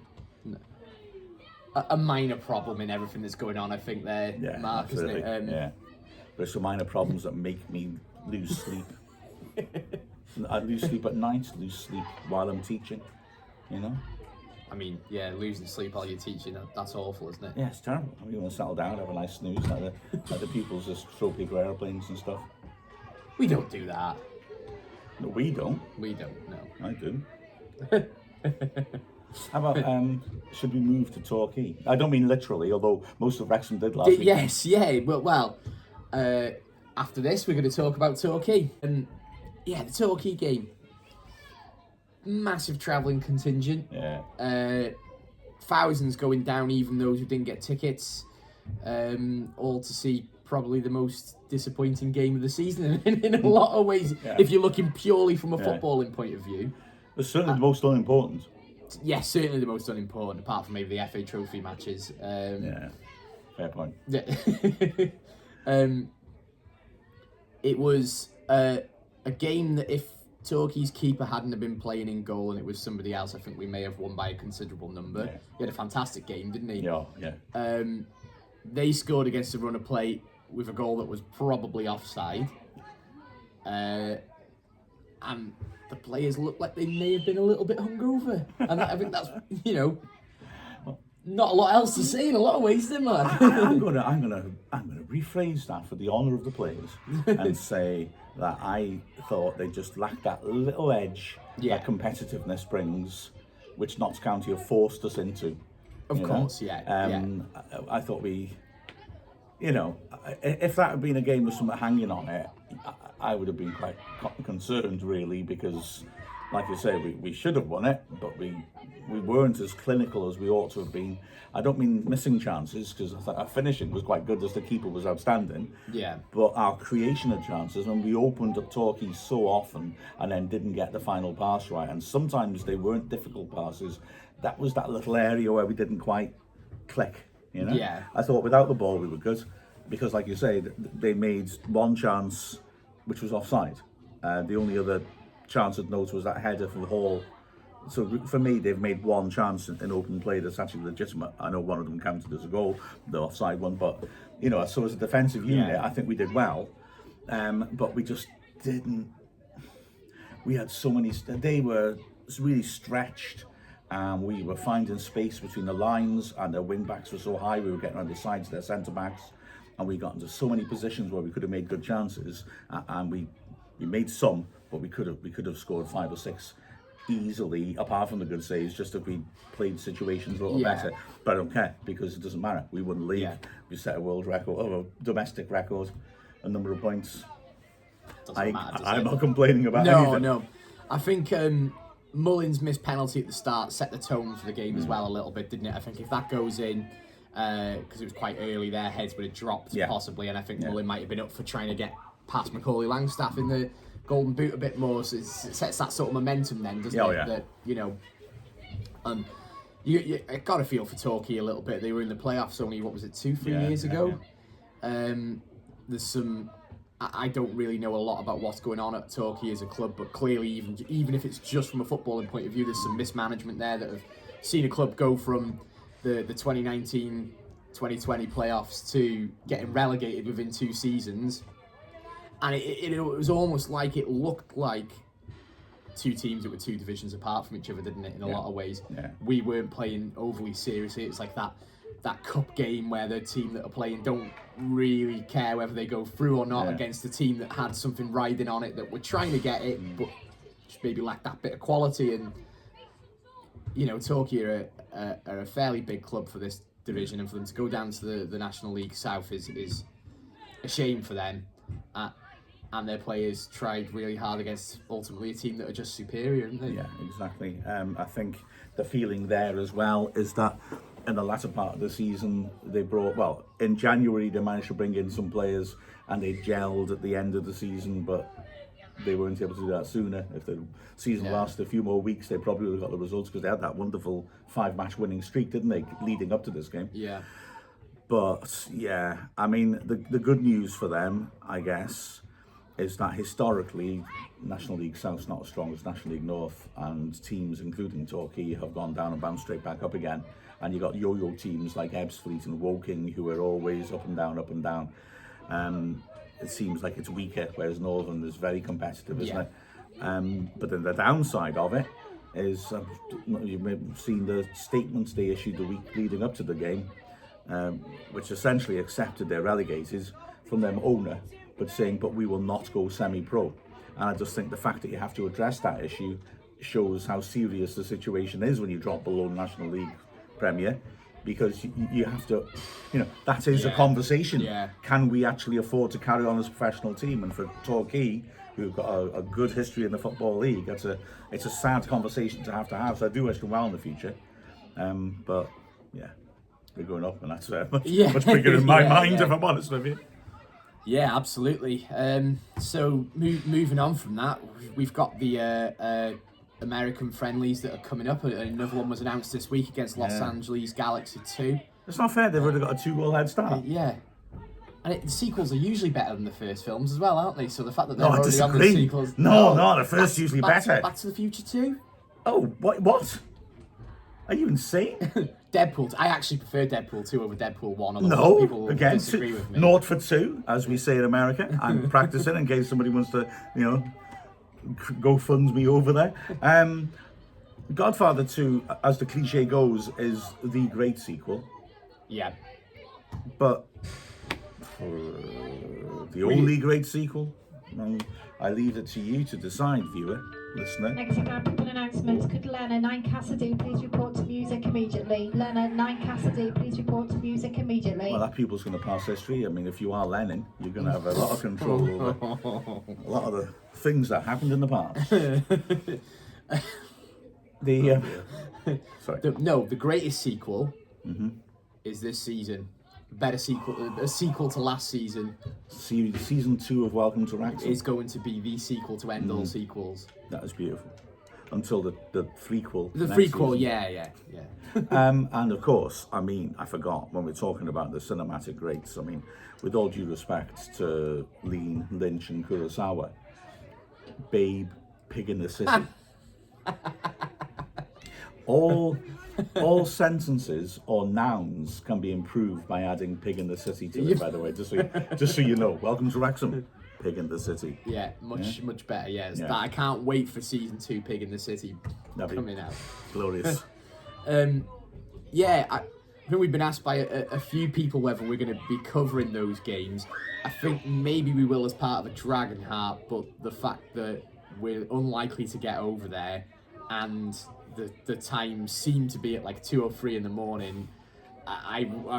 a minor problem in everything that's going on, I think, there, Mark, absolutely. isn't it? There's some minor problems that make me lose sleep. I lose sleep at night, lose sleep while I'm teaching, you know? I mean, losing sleep while you're teaching, that's awful, isn't it? Yeah, it's terrible. I mean, you want to settle down, have a nice snooze, like the pupils just throw paper airplanes and stuff. We don't do that. No, we don't. We don't, no. I do. How about, should we move to Torquay? I don't mean literally, although most of Wrexham did last week. Yes, well, after this we're going to talk about Torquay. And the Torquay game. Massive travelling contingent. Thousands going down, even those who didn't get tickets. All to see probably the most disappointing game of the season in a lot of ways, if you're looking purely from a footballing point of view. It's certainly the most unimportant. Yes, certainly the most unimportant, apart from maybe the FA Trophy matches. Fair point. It was a game that if Torquay's keeper hadn't have been playing in goal and it was somebody else, I think we may have won by a considerable number. He had a fantastic game, didn't he? Yeah. They scored against a run of play with a goal that was probably offside. And the players looked like they may have been a little bit hungover. And I think that's, not a lot else to say in a lot of ways, isn't there? I'm gonna rephrase that for the honour of the players and say that I thought they just lacked that little edge that competitiveness brings, which Notts County have forced us into. Of course, I thought we, if that had been a game with something hanging on it, I would have been quite concerned, really, because, like you say, we should have won it, but we weren't as clinical as we ought to have been. I don't mean missing chances, because I thought our finishing was quite good as the keeper was outstanding. Yeah. But our creation of chances, when we opened up Torquay so often and then didn't get the final pass right, and sometimes they weren't difficult passes, that was that little area where we didn't quite click, Yeah. I thought without the ball we were good, because, like you say, they made one chance which was offside. The only other chance I'd noticed was that header from Hall. So for me, they've made one chance in open play that's actually legitimate. I know one of them counted as a goal, the offside one, but you know, so as a defensive unit, I think we did well, but we just didn't. We had so many. They were really stretched. We were finding space between the lines, and their wing backs were so high. We were getting around the sides of their centre backs, and we got into so many positions where we could have made good chances, and we made some, but we could have scored 5 or 6 easily, apart from the good saves, just if we played situations a little better. But I don't care, because it doesn't matter. We wouldn't leave. We set a world record, or a domestic record, a number of points. I'm not complaining about anything. No. I think Mullins' missed penalty at the start set the tone for the game as well a little bit, didn't it? I think if that goes in, because it was quite early, their heads would have dropped possibly, and I think Mullin might have been up for trying to get past Macaulay Langstaff in the Golden Boot a bit more, so it sets that sort of momentum then, doesn't it? That, you know, you got to feel for Torquay a little bit. They were in the playoffs only, what was it, 2-3 years ago? There's some... I don't really know a lot about what's going on at Torquay as a club, but clearly, even if it's just from a footballing point of view, there's some mismanagement there that have seen a club go from the 2019-2020 playoffs to getting relegated within 2 seasons. And it was almost like it looked like 2 teams that were 2 divisions apart from each other, didn't it, in a lot of ways? We weren't playing overly seriously. It's like that cup game where the team that are playing don't really care whether they go through or not against a team that had something riding on it, that were trying to get it, but just maybe lacked that bit of quality. And, you know, Torquay are a fairly big club for this division, and for them to go down to the National League South is a shame for them. And their players tried really hard against ultimately a team that are just superior, aren't they? Yeah, exactly. I think the feeling there as well is that in the latter part of the season, they brought, well, in January they managed to bring in some players and they gelled at the end of the season, but they weren't able to do that sooner. If the season lasted a few more weeks, they probably would have got the results, because they had that wonderful 5-match winning streak, didn't they, leading up to this game? Yeah. But yeah, I mean, the good news for them, I guess, is that historically National League South's not as strong as National League North, and teams including Torquay have gone down and bounced straight back up again, and you've got yo-yo teams like Ebbsfleet and Woking who are always up and down. It seems like it's weaker, whereas Northern is very competitive, isn't it? But then the downside of it is, you may have seen the statements they issued the week leading up to the game, which essentially accepted they're relegated from their owner, but saying, but we will not go semi-pro. And I just think the fact that you have to address that issue shows how serious the situation is when you drop below National League Premier, because you have to, you know, that is a conversation. Can we actually afford to carry on as a professional team? And for Torquay, who've got a good history in the Football League, it's a sad conversation to have. So I do wish them well in the future. But yeah, we're going up, and that's much bigger in my mind, if I'm honest with you. Yeah, absolutely. So moving on from that, we've got the American friendlies that are coming up. Another one was announced this week against Los Angeles Galaxy 2. It's not fair, they've already got a 2-goal head start. Yeah. And the sequels are usually better than the first films as well, aren't they? So the fact that they're already on the sequels... No, the first usually better. Back to the Future 2? Oh, what? Are you insane? Deadpool. I actually prefer Deadpool 2 over Deadpool 1. No, people again, disagree with me. 0 for 2, as we say in America. I'm practicing in case somebody wants to, you know, go fund me over there. Godfather 2, as the cliche goes, is the great sequel. Yeah. But the only great sequel, I leave it to you to decide, viewer, listener. Next example announcements. Could Leonard 9 Cassidy please report to music immediately? Leonard 9 Cassidy, please report to music immediately. Well, that pupil's going to pass history. I mean, if you are Lennon, you're going to have a lot of control over a lot of the things that happened in the past. The greatest sequel is this season. A sequel to last season. Season 2 of Welcome to Wrexham is going to be the sequel to end all sequels. That is beautiful. Until the threequel. The threequel, yeah. And of course, I mean, I forgot, when we're talking about the cinematic greats, I mean, with all due respect to Lean, Lynch and Kurosawa, Babe pig in the city. all sentences or nouns can be improved by adding pig in the city to it, by the way, just so you know. Welcome to Wrexham, pig in the city. Yeah, much better, yeah. I can't wait for season 2 Pig in the City coming out. Glorious. I think we've been asked by a few people whether we're going to be covering those games. I think maybe we will as part of a Dragonheart, but the fact that we're unlikely to get over there and the times seem to be at like 2 or 3 in the morning,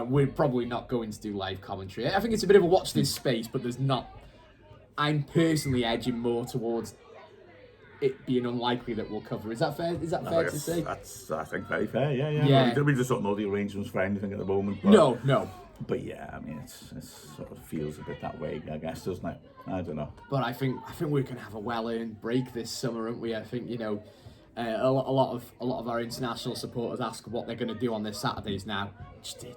we're probably not going to do live commentary. I think it's a bit of a watch this space, but there's not. I'm personally edging more towards it being unlikely that we'll cover. Is that fair? Is that fair to say? That's, I think, very fair. Yeah. We just don't know the arrangements for anything at the moment. But, no. But yeah, I mean, it sort of feels a bit that way, I guess, doesn't it? I don't know. But I think we're gonna have a well-earned break this summer, aren't we? I think a lot of our international supporters ask what they're going to do on their Saturdays now.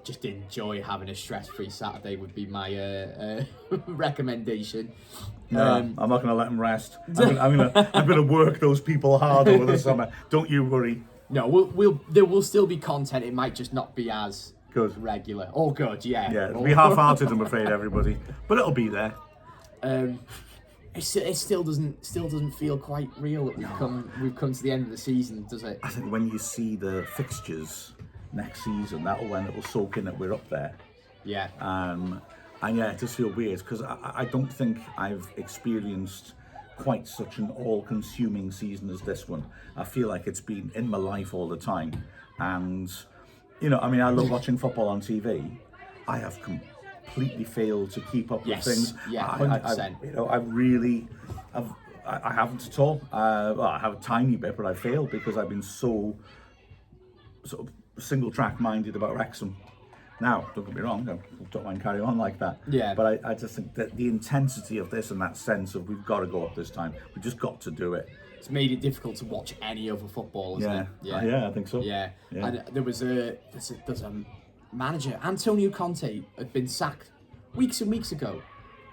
Just enjoy having a stress-free Saturday would be my recommendation. No, I'm not going to let them rest. I'm going to work those people hard over the summer. Don't you worry. No, there will still be content. It might just not be as good, regular, or good. Yeah. It'll be half-hearted, I'm afraid, everybody, but it'll be there. It still doesn't feel quite real that we've come to the end of the season, does it? I think when you see the fixtures next season, when it'll soak in that we're up there. Yeah. And yeah, it does feel weird because I don't think I've experienced quite such an all-consuming season as this one. I feel like it's been in my life all the time, and I love watching football on TV. I have completely failed to keep up with things. Yeah, 100%. I haven't at all. I have a tiny bit, but I failed because I've been so sort of single-track minded about Wrexham. Now, don't get me wrong, I don't mind carry on like that. Yeah. But I just think that the intensity of this and that sense of we've got to go up this time, we've just got to do it. It's made it difficult to watch any other football, isn't it? Yeah, I think so. Yeah. And there's a manager, Antonio Conte, had been sacked weeks and weeks ago.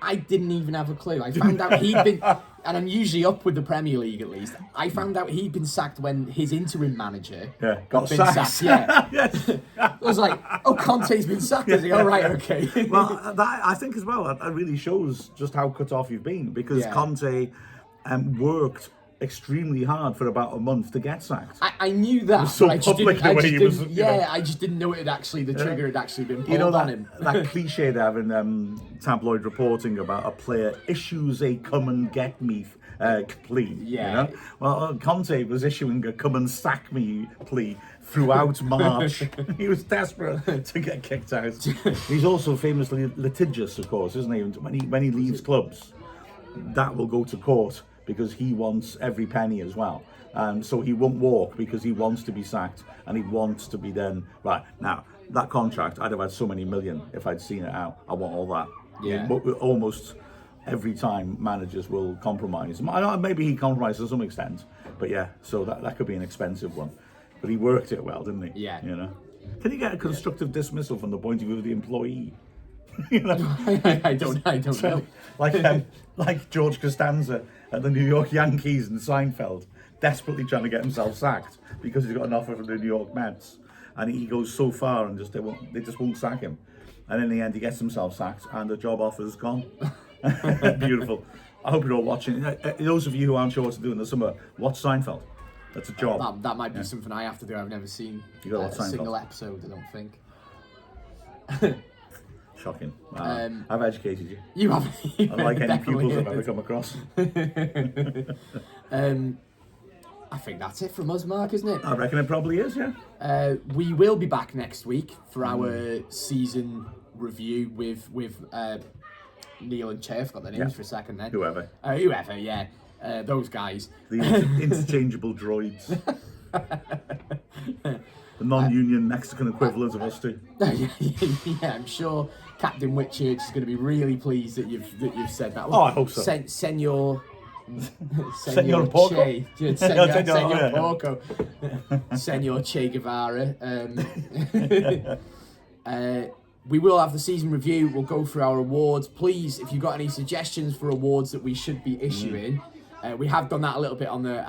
I didn't even have a clue. I found out he'd been, and I'm usually up with the Premier League at least. I found out he'd been sacked when his interim manager got sacked. Yeah. Yes. I was like, oh, Conte's been sacked, is he? All right, okay. Well, that I think as well, that really shows just how cut off you've been, because Conte worked extremely hard for about a month to get sacked. I knew that. It was so public the way he was. I just didn't know the trigger had actually been pulled on him. That cliche they have in tabloid reporting about a player issues a come and get me plea. Yeah. Well, Conte was issuing a come and sack me plea throughout March. He was desperate to get kicked out. He's also famously litigious, of course, isn't he? When he leaves clubs, that will go to court, because he wants every penny as well. So he won't walk because he wants to be sacked, and he wants to be then, right, now, that contract, I'd have had so many million if I'd seen it out. I want all that. Yeah. But almost every time managers will compromise. Maybe he compromised to some extent, but yeah, so that could be an expensive one. But he worked it well, didn't he? Yeah. Can you get a constructive dismissal from the point of view of the employee? I don't know. Like George Costanza at the New York Yankees and Seinfeld, desperately trying to get himself sacked because he's got an offer from the New York Mets, and he goes so far and they just won't sack him, and in the end he gets himself sacked and the job offer's gone. Beautiful. I hope you're all watching. Those of you who aren't sure what to do in the summer, watch Seinfeld. That's a job. That might be something I have to do. I've never seen a single episode, I don't think. Shocking. I've educated you. You have. Unlike any pupils I've ever come across. I think that's it from us, Mark, isn't it? I reckon it probably is, yeah. We will be back next week for our season review with Neil and Che. I forgot their names for a second then. Whoever, yeah. Those guys. The interchangeable droids. The non-union Mexican equivalent of us two. Yeah, I'm sure Captain Whitchurch is going to be really pleased that you've said that. Oh, I hope so. Senor Porco. Senor Porco. Senor Che Guevara. We will have the season review. We'll go through our awards. Please, if you've got any suggestions for awards that we should be issuing, We have done that a little bit on the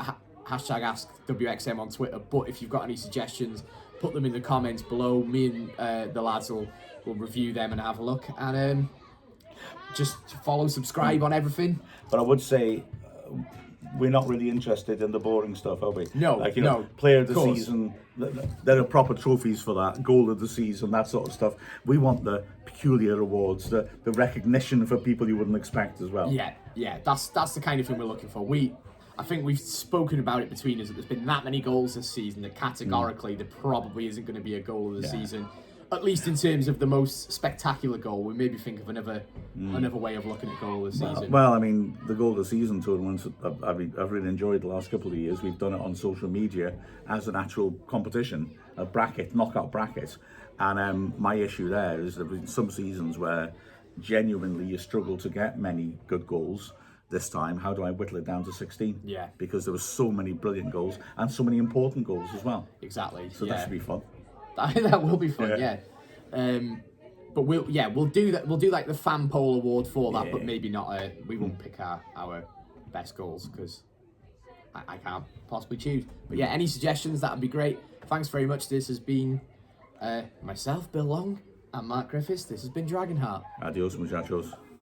hashtag AskWXM on Twitter, but if you've got any suggestions, put them in the comments below. Me and the lads will review them and have a look, and just follow, subscribe on everything. But I would say we're not really interested in the boring stuff, are we? No, like, you no, know, player of the course. season, there are proper trophies for that, goal of the season, that sort of stuff. We want the peculiar awards, the recognition for people you wouldn't expect as well. Yeah, that's the kind of thing we're looking for. I think we've spoken about it between us that there's been that many goals this season that categorically there probably isn't going to be a goal of the season. At least in terms of the most spectacular goal, we maybe think of another way of looking at goal of the season. Well, I mean, the goal of the season tournaments, I've really enjoyed the last couple of years. We've done it on social media as an actual competition, a bracket, knockout bracket. And my issue there is there have been some seasons where genuinely you struggle to get many good goals. This time, how do I whittle it down to 16? Yeah. Because there were so many brilliant goals and so many important goals as well. Exactly. So that should be fun. That will be fun, yeah. But we'll do that. We'll do like the fan poll award for that, but maybe not. We won't pick our best goals because I can't possibly choose. But yeah, any suggestions, that'd be great. Thanks very much. This has been myself, Bill Long, and Mark Griffiths. This has been Dragonheart. Adios, muchachos.